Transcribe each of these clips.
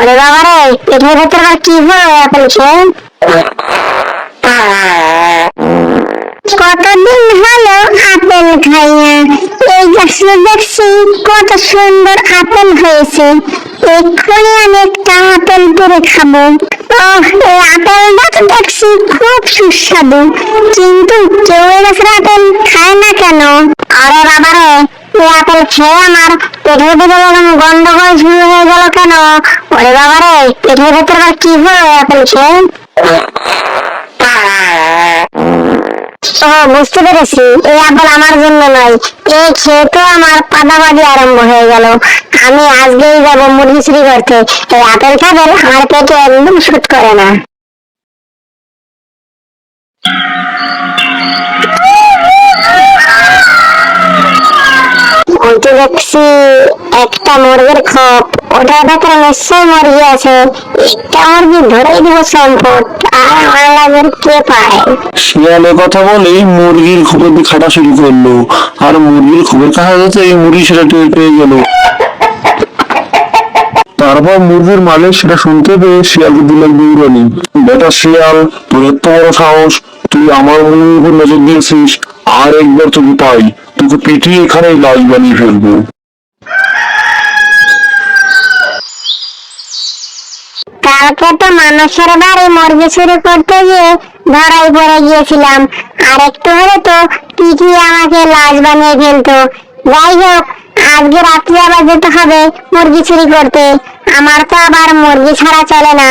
ওরে বাবা রে, পেটের ভেতর আর কি হলো আপেল খেয়ে? কতদিন হলো আপেল খাই না। এই গাছে দেখছি কত সুন্দর আপেল হয়েছে, এক্ষুনি আমি একটা আপেল পেড়ে খাবো। এই আপেলটা তো দেখছি খুব সুস্বাদু, কিন্তু কেউ এই গাছের আপেল খায় না কেন? আরে বাবা রে, এই আপেল খেয়ে আমার পেটের ভিতরে এরকম গন্ডগোল শুরু হয়ে গেল কেন? ওরে বাবা রে, পেটের ভেতর আর কি হলো আপেল খেয়ে? বুঝতে পেরেছি, এই আপেল আমার জন্য নয়। এই খেয়ে তো আমার পাদাবাদি আরম্ভ হয়ে গেল। আমি আজকেই যাবো মুরগি চুরি করতে। এই আপেল খাবেল আমার পেটে একদম শুট করে না। ওই তো দেখছি একটা মুরগির খোপ, ওটার ভেতরে নিশ্চয়ই মুরগি আছে। একটা মুরগি ধরেই দিব সম্পদ, আর আমার লাগবে কে পায়। শিয়ালে কথা বলেই মুরগির খবর দিয়ে খাটা শুরু করলো, আর মুরগির খবর কাটা যাচ্ছে এই মুরগি সেটা টের পেয়ে গেল। তারপর মুরগির মালিক সেটা শুনতে পেয়ে শিয়ালকে দিল দৌড়ানি। বেটা শিয়াল, তোর এত বড় সাহস, তুই আমার মুরগির উপর নজর দিয়েছিস, আর একবার তোকে পাই, তোকে পিটিয়ে এখানেই লাশ বানিয়ে ফেলবো। কালকে তো মানুষের বাড়ি মুরগি চুরি করতে গিয়ে ধরাই পড়ে গিয়েছিলাম, আর একটু হলে তো পিটিয়ে আমাকে লাশ বানিয়ে ফেলতো। যাই হোক, আজকে রাত্রে আবার যেতে হবে মুরগি চুরি করতে। আমার তো আবার মুরগি ছাড়া চলে না।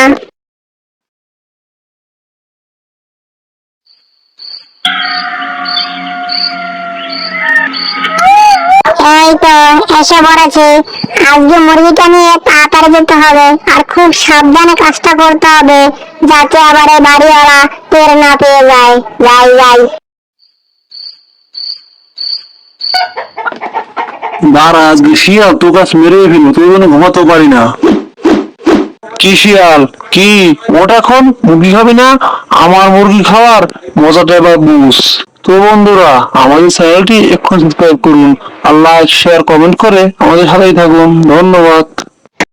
এই তো এসে পড়েছি। আজকে মুরগিটা নিয়ে তাড়াতাড়ি যেতে হবে, আর খুব সাবধানে কাজটা করতে হবে, যাতে আবার এই বাড়িওয়ালা টের না পেয়ে যায়। যাই যাই। দাঁড়া, আজকে শিয়াল তো গাছ মেরে ফেলবো, তুই জন্য ঘুমাতে পারি না। কি শিয়াল, কি ওটা এখন মুরগি খাবি না? আমার মুরগি খাওয়ার মজাটা এবার বুঝ। তো বন্ধুরা, আমাদের চ্যানেলটি এখন সাবস্ক্রাইব করুন, আর লাইক শেয়ার কমেন্ট করে আমাদের সাথেই থাকুন। ধন্যবাদ।